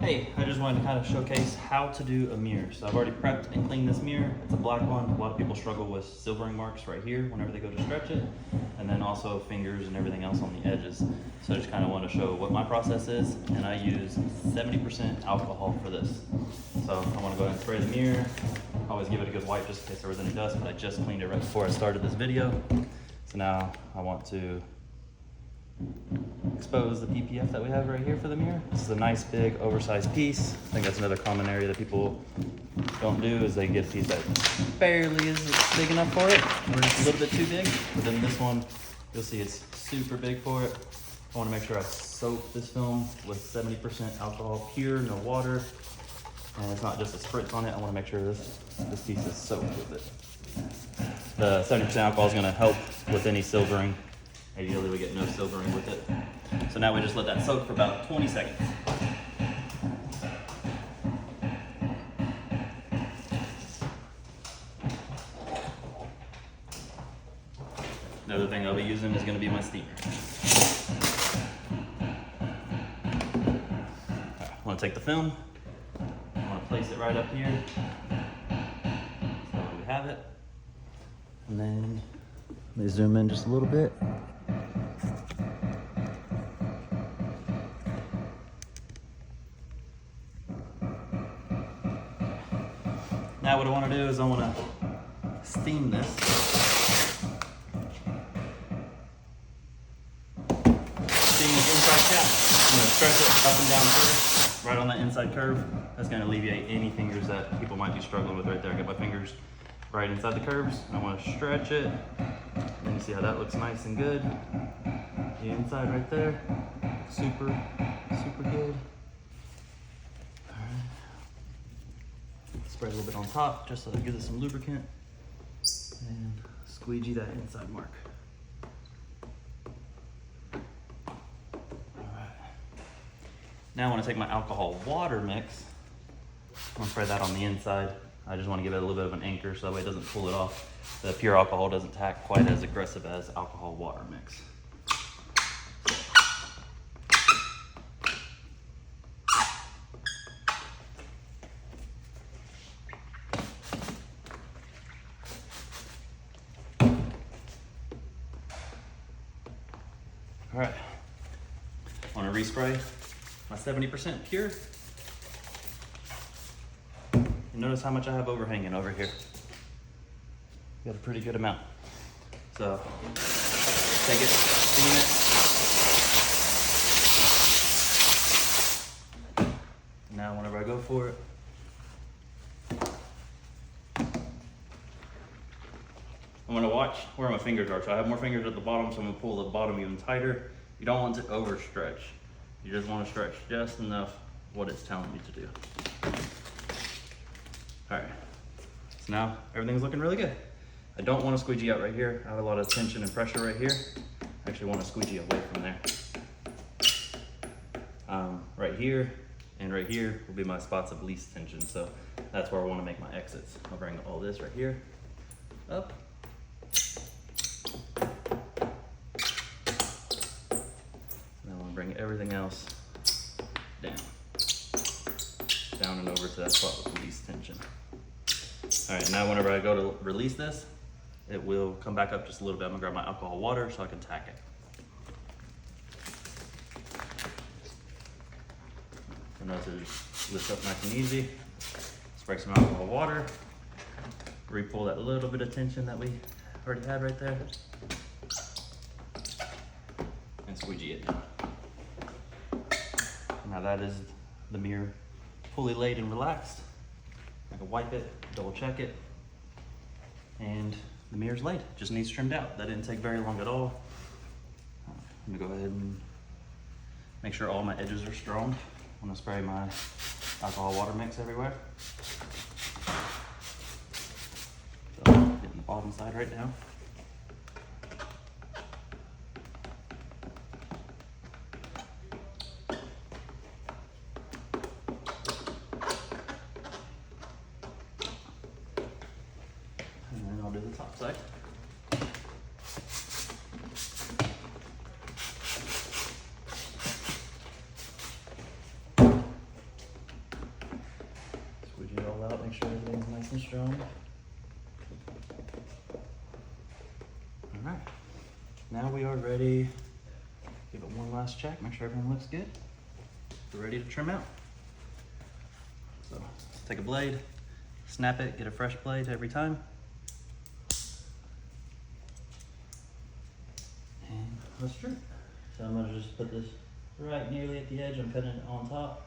Hey, I just wanted to kind of showcase how to do a mirror. So I've already prepped and cleaned this mirror. It's a black one. A lot of people struggle with silvering marks right here whenever they go to stretch it, and then also fingers and everything else on the edges. So I just kind of want to show what my process is, and I use 70% alcohol for this. So I want to go ahead and spray the mirror. Always give it a good wipe just in case there was any dust, but I just cleaned it right before I started this video. So now I want to expose the PPF that we have right here for the mirror. This is a nice big oversized piece. I think that's another common area that people don't do, is they get a piece that barely is big enough for it, or just a little bit too big. But then this one, you'll see it's super big for it. I want to make sure I soak this film with 70% alcohol, pure, no water, and it's not just a spritz on it. I want to make sure this piece is soaked with it. The 70% alcohol is going to help with any silvering. Ideally, we get no silvering with it. So now we just let that soak for about 20 seconds. Another thing I'll be using is going to be my steamer. Right, I want to take the film. I want to place it right up here. So we have it. And then let me zoom in just a little bit. Now what I want to do is I want to steam this. Steam this inside cap. I'm going to stretch it up and down first, right on that inside curve. That's going to alleviate any fingers that people might be struggling with right there. I get my fingers right inside the curves. I want to stretch it. And you see how that looks nice and good. The inside right there, super good. Spray a little bit on top just so that it gives it some lubricant, and squeegee that inside mark. Alright. Now I want to take my alcohol water mix. I'm going to spray that on the inside. I just want to give it a little bit of an anchor so that way it doesn't pull it off. The pure alcohol doesn't tack quite as aggressive as alcohol water mix. All right, I want to respray my 70% pure. And notice how much I have overhanging over here. Got a pretty good amount. So take it, steam it. Now whenever I go for it, I'm gonna watch where my fingers are. So I have more fingers at the bottom, so I'm gonna pull the bottom even tighter. You don't want to overstretch. You just want to stretch just enough what it's telling you to do. All right, so now everything's looking really good. I don't want to squeegee out right here. I have a lot of tension and pressure right here. I actually want to squeegee away from there. Right here and right here will be my spots of least tension. So that's where I want to make my exits. I'll bring all this right here up. Bring everything else down and over to that spot with least tension. All right, now whenever I go to release this, it will come back up just a little bit. I'm gonna grab my alcohol water so I can tack it. So notice it just lifts up nice and easy. Spray some alcohol water, re-pull that little bit of tension that we already had right there, and squeegee it down. Now that is the mirror fully laid and relaxed. I can wipe it, double check it, and the mirror's laid. Just needs trimmed out. That didn't take very long at all. I'm gonna go ahead and make sure all my edges are strong. I'm gonna spray my alcohol water mix everywhere. So I'm hitting the bottom side right now. I'll do the top side. make sure everything's nice and strong. All right, now we are ready. Give it one last check, make sure everything looks good. We're ready to trim out. So take a blade, snap it, get a fresh blade every time. And let's trim. So I'm gonna just put this right nearly at the edge. I'm cutting it on top.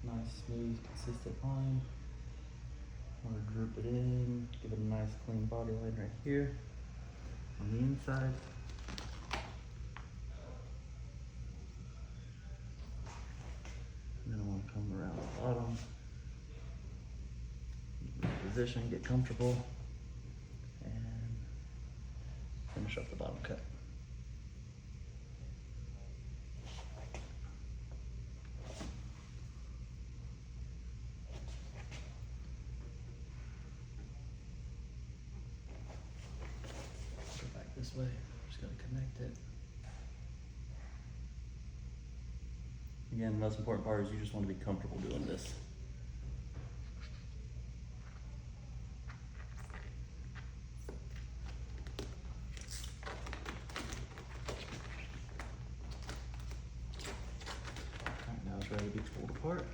Nice, smooth, consistent line. I'm gonna group it in, give it a nice clean body line right here on the inside. And then I want to come around the bottom, position, get comfortable, and finish up the bottom cut. This way, just gotta connect it. Again, the most important part is you just want to be comfortable doing this. Alright, now it's ready to be pulled apart.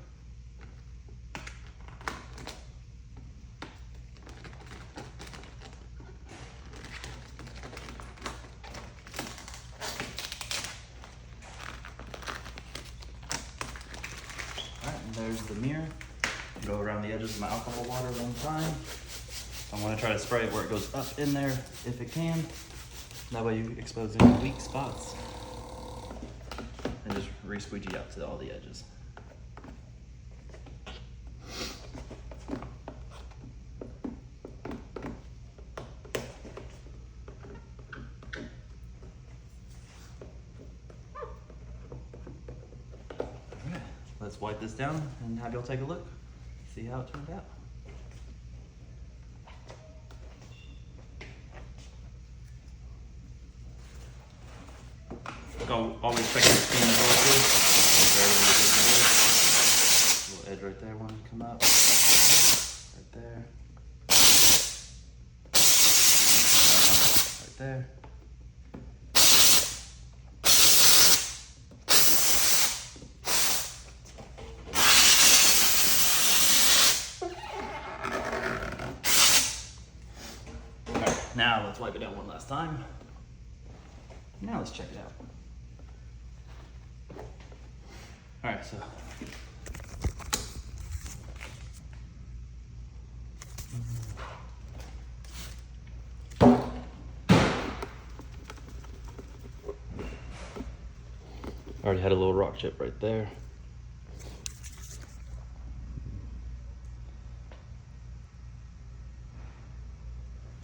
There's the mirror. Go around the edges of my alcohol water one time. I want to try to spray it where it goes up in there if it can. That way you expose any weak spots. And just re-squeegee out to all the edges. Let's wipe this down and have y'all take a look, see how it turned out. Always check your steam as well too. Little edge right there, one come up, right there, right there. Now let's wipe it down one last time. Now let's check it out. All right, so. Already had a little rock chip right there.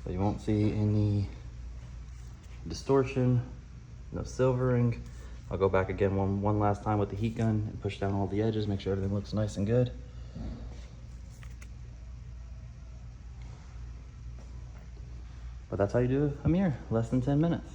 So you won't see any distortion, no silvering. I'll go back again one last time with the heat gun and push down all the edges, make sure everything looks nice and good. But that's how you do a mirror, less than 10 minutes.